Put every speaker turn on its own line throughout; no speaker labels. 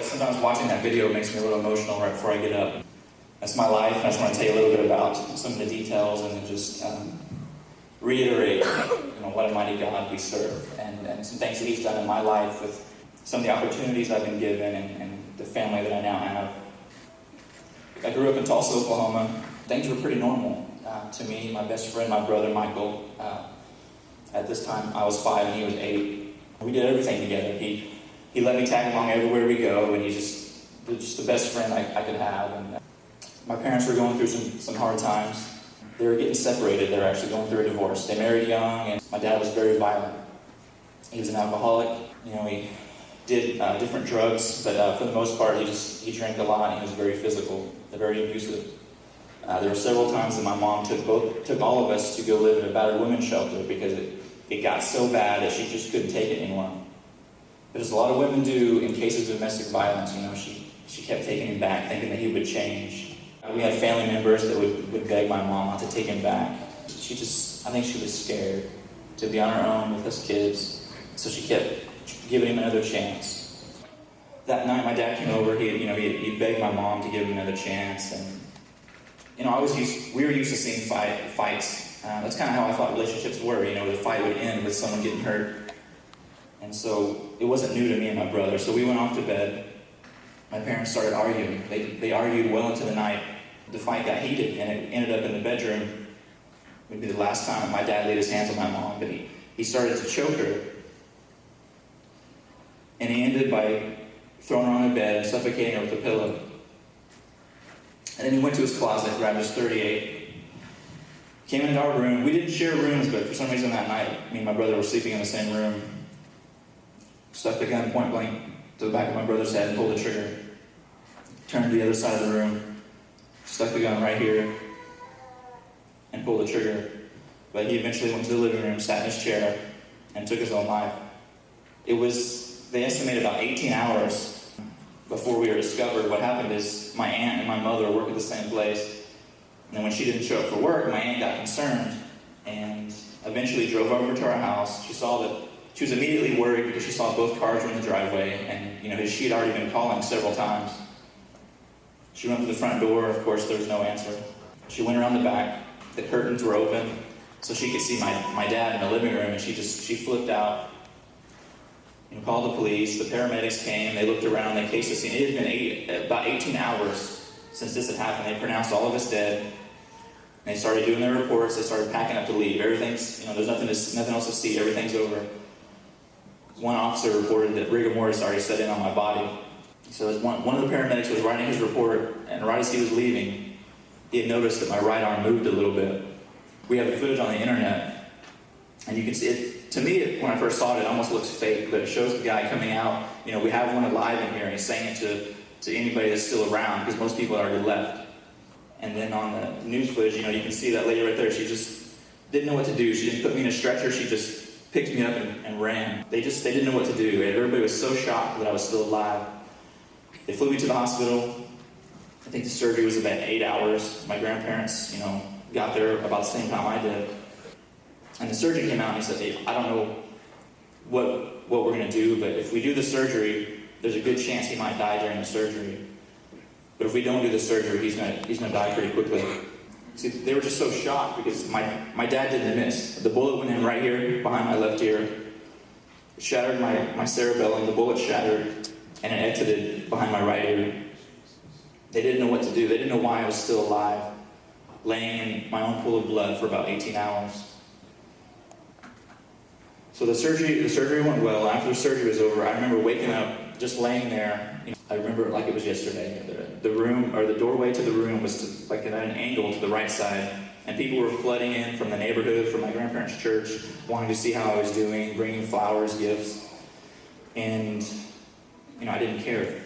Sometimes watching that video makes me a little emotional right before I get up. That's my life, and I just want to tell you a little bit about some of the details and then just reiterate what a mighty God we serve and some things that He's done in my life with some of the opportunities I've been given and the family that I now have. I grew up in Tulsa, Oklahoma. Things were pretty normal to me. My best friend, my brother Michael, at this time I was 5 and he was 8. We did everything together. He let me tag along everywhere we go, and he's just the best friend I could have. And my parents were going through some hard times. They were getting separated. They were actually going through a divorce. They married young, and my dad was very violent. He was an alcoholic. He did different drugs, but for the most part, he drank a lot, and he was very physical, very abusive. There were several times that my mom took all of us to go live in a battered women's shelter because it got so bad that she just couldn't take it anymore. But as a lot of women do in cases of domestic violence, she kept taking him back, thinking that he would change. We had family members that would beg my mom not to take him back. I think she was scared to be on her own with us kids, so she kept giving him another chance. That night, my dad came over. He begged my mom to give him another chance, and we were used to seeing fights. That's kind of how I thought relationships were. The fight would end with someone getting hurt. And so it wasn't new to me and my brother. So we went off to bed. My parents started arguing. They argued well into the night. The fight got heated, and it ended up in the bedroom. It would be the last time that my dad laid his hands on my mom, but he started to choke her. And he ended by throwing her on the bed and suffocating her with a pillow. And then he went to his closet, grabbed his .38, came into our room. We didn't share rooms, but for some reason that night, me and my brother were sleeping in the same room. Stuck the gun point blank to the back of my brother's head and pulled the trigger. Turned to the other side of the room, stuck the gun right here, and pulled the trigger. But he eventually went to the living room, sat in his chair, and took his own life. They estimated about 18 hours before we were discovered. What happened is my aunt and my mother work at the same place. And then when she didn't show up for work, my aunt got concerned and eventually drove over to our house. She was immediately worried because she saw both cars were in the driveway, and she had already been calling several times. She went to the front door. Of course, there was no answer. She went around the back. The curtains were open, so she could see my dad in the living room, and she flipped out. Called the police. The paramedics came. They looked around. They cased the scene. It had been about 18 hours since this had happened. They pronounced all of us dead. And they started doing their reports. They started packing up to leave. Everything's, there's nothing else to see. Everything's over. One officer reported that rigor mortis already set in on my body. So as one of the paramedics was writing his report, and right as he was leaving, he had noticed that my right arm moved a little bit. We have the footage on the internet, and you can see it. To me, when I first saw it, it almost looks fake, but it shows the guy coming out. We have one alive in here, and he's saying it to anybody that's still around, because most people had already left. And then on the news footage, you can see that lady right there. She just didn't know what to do. She didn't put me in a stretcher. She just picked me up and ran. They didn't know what to do. Everybody was so shocked that I was still alive. They flew me to the hospital. I think the surgery was about 8 hours. My grandparents, got there about the same time I did. And the surgeon came out and he said, "Hey, I don't know what we're going to do, but if we do the surgery, there's a good chance he might die during the surgery. But if we don't do the surgery, he's going to die pretty quickly." See, they were just so shocked because my dad didn't miss. The bullet went in right here, behind my left ear. It shattered my cerebellum. The bullet shattered, and it exited behind my right ear. They didn't know what to do. They didn't know why I was still alive, laying in my own pool of blood for about 18 hours. So the surgery went well. After the surgery was over, I remember waking up, just laying there. I remember it like it was yesterday. The room, or the doorway to the room, was at an angle to the right side, and people were flooding in from the neighborhood, from my grandparents' church, wanting to see how I was doing, bringing flowers, gifts, and I didn't care.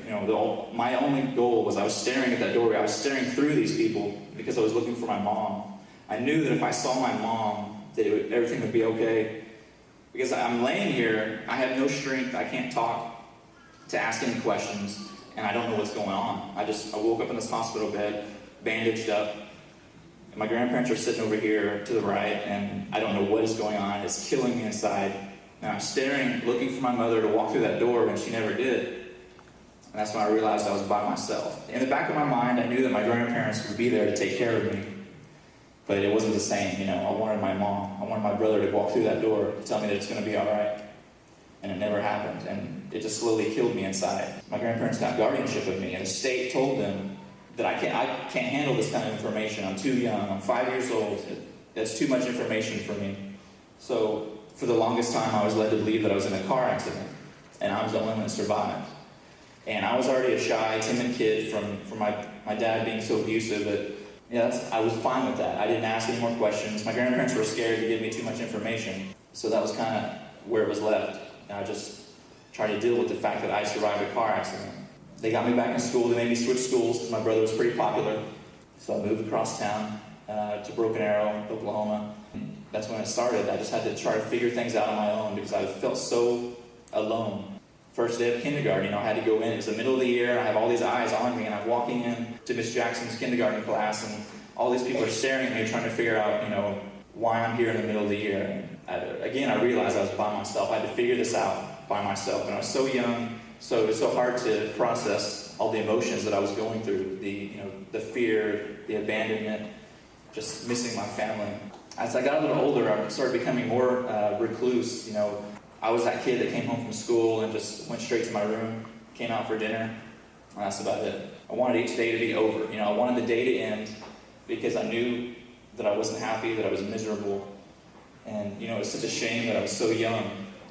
My only goal was I was staring at that doorway. I was staring through these people because I was looking for my mom. I knew that if I saw my mom, that everything would be okay. Because I'm laying here, I have no strength, I can't talk to ask any questions, and I don't know what's going on. I woke up in this hospital bed, bandaged up, and my grandparents are sitting over here to the right, and I don't know what is going on. It's killing me inside. And I'm staring, looking for my mother to walk through that door when she never did. And that's when I realized I was by myself. In the back of my mind, I knew that my grandparents would be there to take care of me. But it wasn't the same, you know. I wanted my mom. I wanted my brother to walk through that door to tell me that it's going to be all right. And it never happened. And it just slowly killed me inside. My grandparents got guardianship of me, and the state told them that I can't handle this kind of information. I'm too young. I'm 5 years old. That's too much information for me. So for the longest time, I was led to believe that I was in a car accident, and I was the only one that survived. And I was already a shy, timid kid from my dad being so abusive that, I was fine with that. I didn't ask any more questions. My grandparents were scared to give me too much information. So that was kind of where it was left. And I just tried to deal with the fact that I survived a car accident. They got me back in school. They made me switch schools because my brother was pretty popular. So I moved across town to Broken Arrow, Oklahoma. That's when it started. I just had to try to figure things out on my own because I felt so alone. First day of kindergarten, I had to go in. It was the middle of the year, and I have all these eyes on me, and I'm walking in to Miss Jackson's kindergarten class, and all these people are staring at me, trying to figure out, why I'm here in the middle of the year. And I realized I was by myself. I had to figure this out by myself, and I was so young, so it was so hard to process all the emotions that I was going through, the fear, the abandonment, just missing my family. As I got a little older, I started becoming more recluse, I was that kid that came home from school and just went straight to my room, came out for dinner, and that's about it. I wanted each day to be over. I wanted the day to end because I knew that I wasn't happy, that I was miserable. And, it was such a shame that I was so young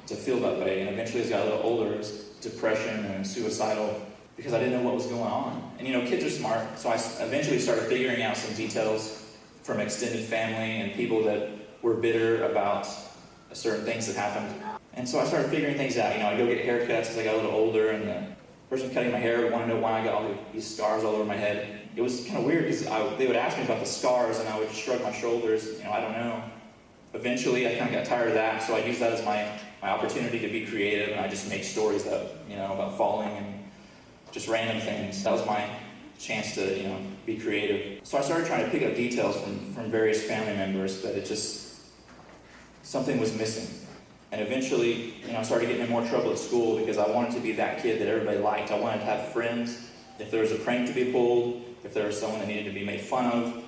to feel that way. And eventually, as I got a little older, it was depression and suicidal because I didn't know what was going on. And, kids are smart, so I eventually started figuring out some details from extended family and people that were bitter about certain things that happened. And so I started figuring things out. I'd go get haircuts as I got a little older, and the person cutting my hair would want to know why I got all these scars all over my head. It was kind of weird because they would ask me about the scars, and I would shrug my shoulders. I don't know. Eventually, I kind of got tired of that, so I used that as my opportunity to be creative, and I just make stories up, about falling and just random things. That was my chance to, be creative. So I started trying to pick up details from various family members, but something was missing. And eventually, I started getting in more trouble at school because I wanted to be that kid that everybody liked. I wanted to have friends. If there was a prank to be pulled, if there was someone that needed to be made fun of,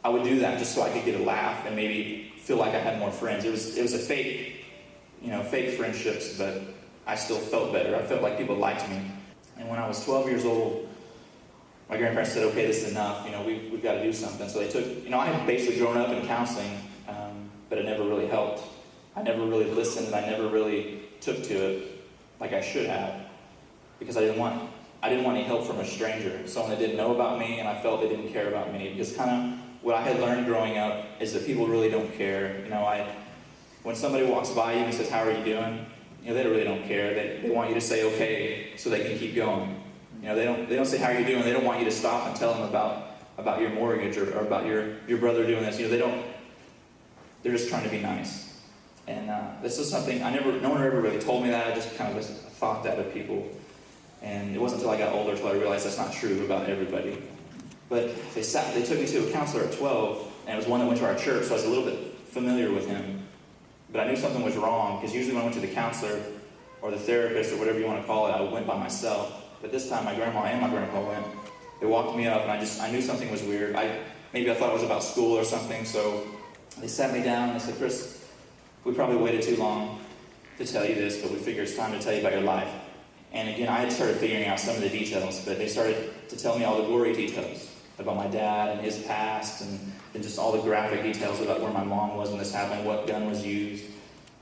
I would do that just so I could get a laugh and maybe feel like I had more friends. It was a fake, fake friendships, but I still felt better. I felt like people liked me. And when I was 12 years old, my grandparents said, okay, this is enough. We've got to do something. So they took, I had basically grown up in counseling, but it never really helped. I never really listened, and I never really took to it like I should have, because I didn't want any help from a stranger, someone that didn't know about me, and I felt they didn't care about me. Because kind of what I had learned growing up is that people really don't care. When somebody walks by you and says, "How are you doing?" They really don't care. They want you to say okay so they can keep going. They don't say, "How are you doing?" They don't want you to stop and tell them about your mortgage or about your brother doing this. They're just trying to be nice. And this is something no one ever really told me that. I just kind of thought that of people. And it wasn't until I got older until I realized that's not true about everybody. But they took me to a counselor at 12, and it was one that went to our church, so I was a little bit familiar with him. But I knew something was wrong, because usually when I went to the counselor or the therapist or whatever you want to call it, I went by myself. But this time my grandma and my grandpa went. They walked me up, and I knew something was weird. Maybe I thought it was about school or something, so they sat me down and they said, "Chris, we probably waited too long to tell you this, but we figured it's time to tell you about your life." And again, I had started figuring out some of the details, but they started to tell me all the gory details about my dad and his past, and just all the graphic details about where my mom was when this happened, what gun was used,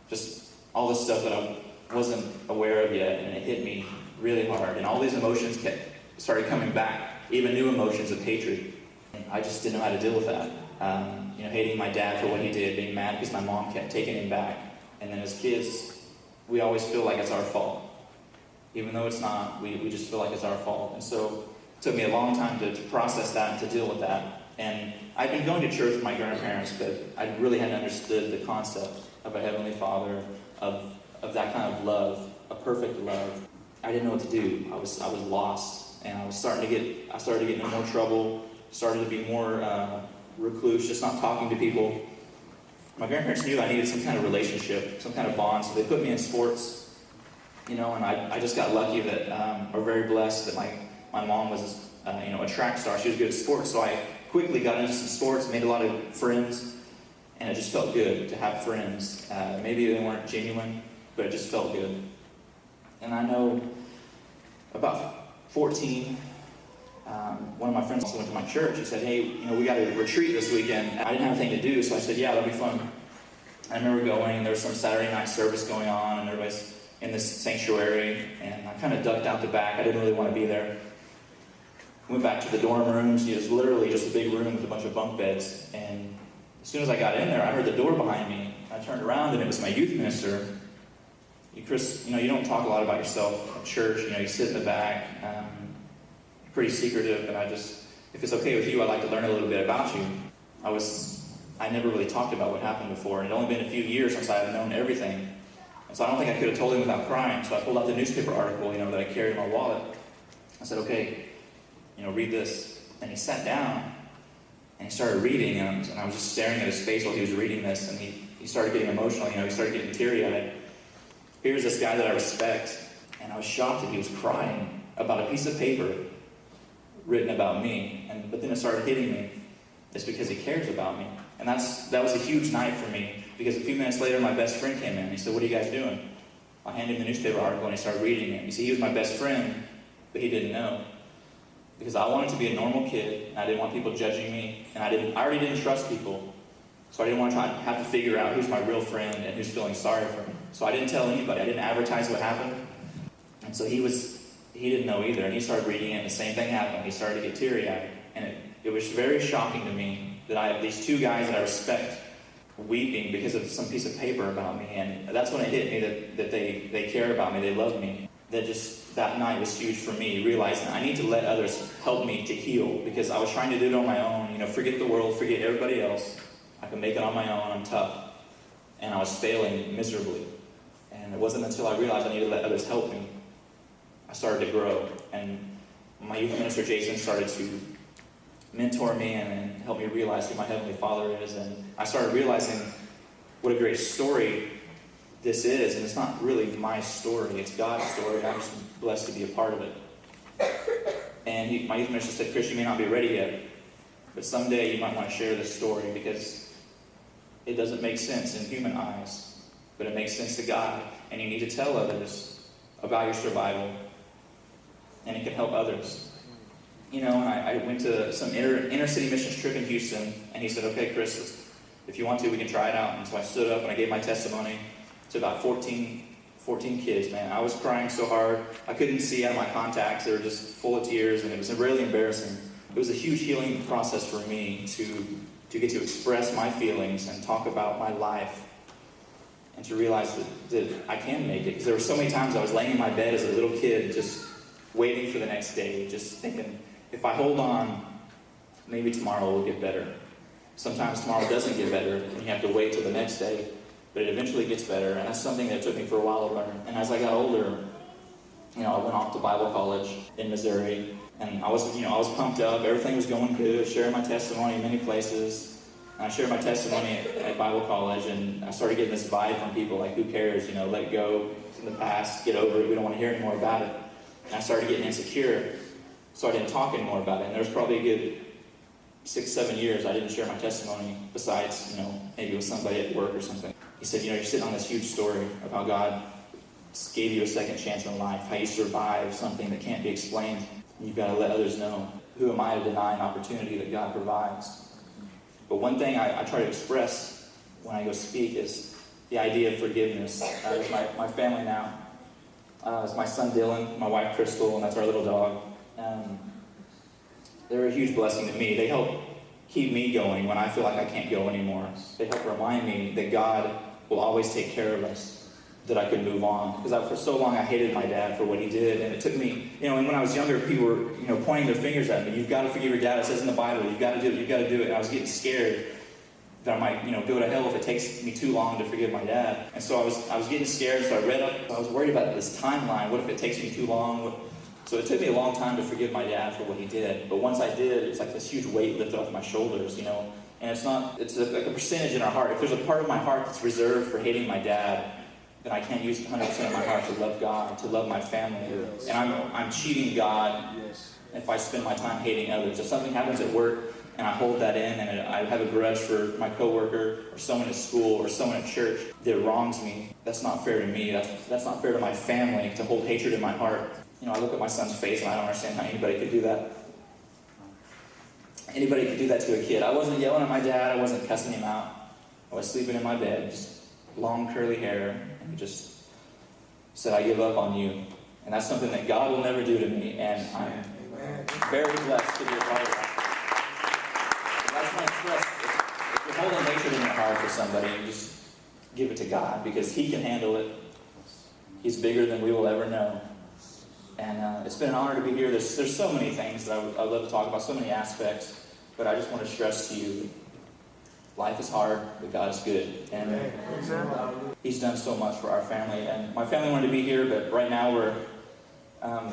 just all this stuff that I wasn't aware of yet, and it hit me really hard. And all these emotions started coming back, even new emotions of hatred. And I just didn't know how to deal with that. Hating my dad for what he did, being mad because my mom kept taking him back. And then as kids, we always feel like it's our fault. Even though it's not, we just feel like it's our fault. And so it took me a long time to process that and to deal with that. And I'd been going to church with my grandparents, but I really hadn't understood the concept of a Heavenly Father, of that kind of love, a perfect love. I didn't know what to do. I was lost. And I started to get in more trouble, started to be more recluse, just not talking to people. My grandparents knew I needed some kind of relationship, some kind of bond, so they put me in sports. And I just got lucky that, or very blessed that my mom was, a track star. She was good at sports, so I quickly got into some sports, made a lot of friends, and it just felt good to have friends. Maybe they weren't genuine, but it just felt good. And I know about 14, one of my friends also went to my church. He said, hey, we got a retreat this weekend. I didn't have anything to do, so I said, yeah, that'll be fun. I remember going, there was some Saturday night service going on, and everybody's in this sanctuary, and I kind of ducked out the back. I didn't really want to be there. Went back to the dorm rooms. It was literally just a big room with a bunch of bunk beds, and as soon as I got in there, I heard the door behind me. I turned around, and it was my youth minister. Chris, you don't talk a lot about yourself at church. You sit in the back, pretty secretive, and if it's okay with you, I'd like to learn a little bit about you. I never really talked about what happened before, and it had only been a few years since I had known everything. And so I don't think I could have told him without crying. So I pulled out the newspaper article, that I carried in my wallet. I said, okay, read this. And he sat down, and he started reading, and I was just staring at his face while he was reading this, and he started getting emotional, he started getting teary-eyed. Here's this guy that I respect, and I was shocked that he was crying about a piece of paper written about me, but then it started hitting me. It's because he cares about me. And that was a huge night for me, because a few minutes later, my best friend came in. He said, what are you guys doing? I handed him the newspaper article, and he started reading it. You see, he was my best friend, but he didn't know. Because I wanted to be a normal kid, and I didn't want people judging me, and I already didn't trust people. So I didn't want to have to figure out who's my real friend and who's feeling sorry for me. So I didn't tell anybody. I didn't advertise what happened. And so he didn't know either, and he started reading it, and the same thing happened. He started to get teary-eyed. And it was very shocking to me that I have these two guys that I respect weeping because of some piece of paper about me. And that's when it hit me that they care about me, they love me. That night was huge for me, realizing I need to let others help me to heal, because I was trying to do it on my own. Forget the world, forget everybody else. I can make it on my own, I'm tough. And I was failing miserably. And it wasn't until I realized I needed to let others help me, I started to grow. And my youth minister, Jason, started to mentor me and help me realize who my Heavenly Father is. And I started realizing what a great story this is. And it's not really my story, it's God's story. I'm just blessed to be a part of it. And my youth minister said, Chris, you may not be ready yet, but someday you might want to share this story, because it doesn't make sense in human eyes, but it makes sense to God. And you need to tell others about your survival, and it can help others. And I went to some inner city missions trip in Houston, and he said, okay, Chris, if you want to, we can try it out. And so I stood up and I gave my testimony to about 14 kids, man. I was crying so hard. I couldn't see out of my contacts. They were just full of tears, and it was really embarrassing. It was a huge healing process for me to get to express my feelings and talk about my life, and to realize that I can make it. Because there were so many times I was laying in my bed as a little kid, just waiting for the next day, just thinking, if I hold on, maybe tomorrow will get better. Sometimes tomorrow doesn't get better, and you have to wait till the next day, but it eventually gets better, and that's something that took me for a while to learn. And as I got older, I went off to Bible college in Missouri, and I was pumped up, everything was going good, sharing my testimony in many places. And I shared my testimony at Bible college, and I started getting this vibe from people, like, who cares, let it go, it's in the past, get over it, we don't want to hear any more about it. And I started getting insecure, so I didn't talk anymore about it. And there was probably a good 6-7 years I didn't share my testimony, besides, maybe with somebody at work or something. He said, you're sitting on this huge story of how God gave you a second chance in life, how you survived something that can't be explained. You've got to let others know. Who am I to deny an opportunity that God provides? But one thing I try to express when I go speak is the idea of forgiveness. With my family now, it's my son Dylan, my wife Crystal, and that's our little dog. They're a huge blessing to me. They help keep me going when I feel like I can't go anymore. They help remind me that God will always take care of us, that I could move on. Because for so long I hated my dad for what he did, and it took me, and when I was younger, people were, pointing their fingers at me. You've got to forgive your dad. It says in the Bible, you've got to do it, you've got to do it. And I was getting scared that I might, go to hell if it takes me too long to forgive my dad. And so I was getting scared, so I read up. I was worried about this timeline. What if it takes me too long? So it took me a long time to forgive my dad for what he did. But once I did, it's like this huge weight lifted off my shoulders, And it's like a percentage in our heart. If there's a part of my heart that's reserved for hating my dad, then I can't use 100% of my heart to love God, to love my family.
Yes.
And I'm cheating God
Yes.
if I spend my time hating others. If something happens at work and I hold that in and I have a grudge for my coworker or someone at school or someone at church that wrongs me, that's not fair to me. That's not fair to my family to hold hatred in my heart. You know, I look at my son's face and I don't understand how anybody could do that. Anybody could do that to a kid. I wasn't yelling at my dad. I wasn't cussing him out. I was sleeping in my bed, just long curly hair, and he just said, "I give up on you." And that's something that God will never do to me, and I'm very blessed to be a part of that. So that's my stress. If you're holding hatred in your heart for somebody, you just give it to God, because He can handle it. He's bigger than we will ever know. And it's been an honor to be here. There's so many things that I love to talk about, so many aspects, but I just want to stress to you, life is hard, but God is good. And He's done so much for our family. And my family wanted to be here, but right now we're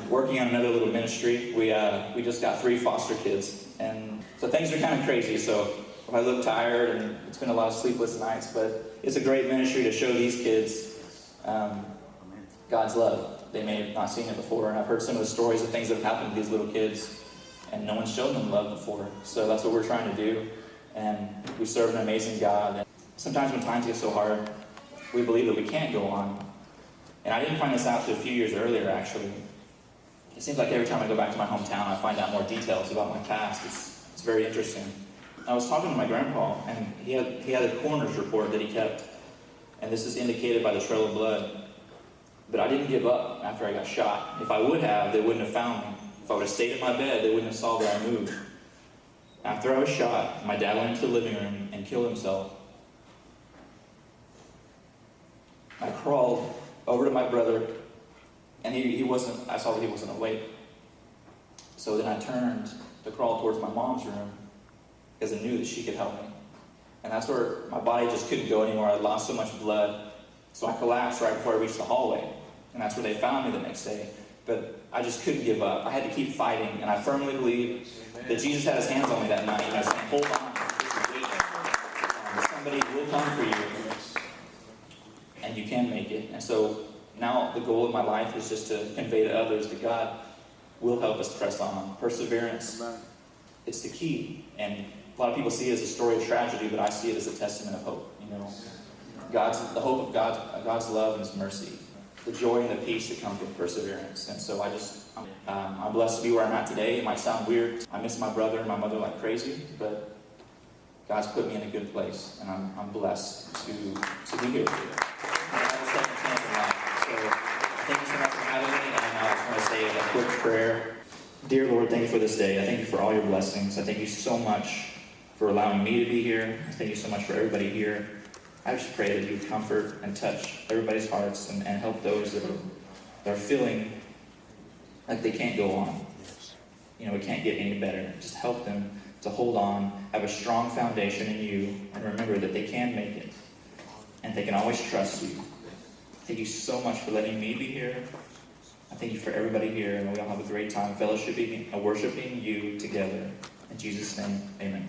working on another little ministry. We just got 3 foster kids. And so things are kind of crazy. So if I look tired, and it's been a lot of sleepless nights, but it's a great ministry to show these kids God's love. They may have not seen it before, and I've heard some of the stories of things that have happened to these little kids, and no one's shown them love before. So that's what we're trying to do, and we serve an amazing God. And sometimes when times get so hard, we believe that we can't go on. And I didn't find this out until a few years earlier, actually. It seems like every time I go back to my hometown, I find out more details about my past. It's very interesting. I was talking to my grandpa, and he had a coroner's report that he kept, and this is indicated by the trail of blood. But I didn't give up after I got shot. If I would have, they wouldn't have found me. If I would have stayed in my bed, they wouldn't have saw that I moved. After I was shot, my dad went into the living room and killed himself. I crawled over to my brother, and I saw that he wasn't awake. So then I turned to crawl towards my mom's room, because I knew that she could help me. And that's where my body just couldn't go anymore. I lost so much blood. So I collapsed right before I reached the hallway. And that's where they found me the next day. But I just couldn't give up. I had to keep fighting. And I firmly believe that Jesus had His hands on me that night. And I was saying, hold on, this is waiting. Somebody will come for you. And you can make it. And so now the goal of my life is just to convey to others that God will help us press on. Perseverance, it's the key. And a lot of people see it as a story of tragedy, but I see it as a testament of hope. You know, the hope of God's love and His mercy, the joy and the peace that comes with perseverance. And so I'm blessed to be where I'm at today. It might sound weird. I miss my brother and my mother like crazy, but God's put me in a good place, and I'm blessed to be here. I have a second chance in life. So thank you so much for having me, and I just want to say a quick prayer. Dear Lord, thank you for this day. I thank you for all your blessings. I thank you so much for allowing me to be here. I thank you so much for everybody here. I just pray that you would comfort and touch everybody's hearts and help those that are feeling like they can't go on. You know, it can't get any better. Just help them to hold on, have a strong foundation in you, and remember that they can make it. And they can always trust you. Thank you so much for letting me be here. I thank you for everybody here, and we all have a great time fellowshipping and worshiping you together. In Jesus' name, amen.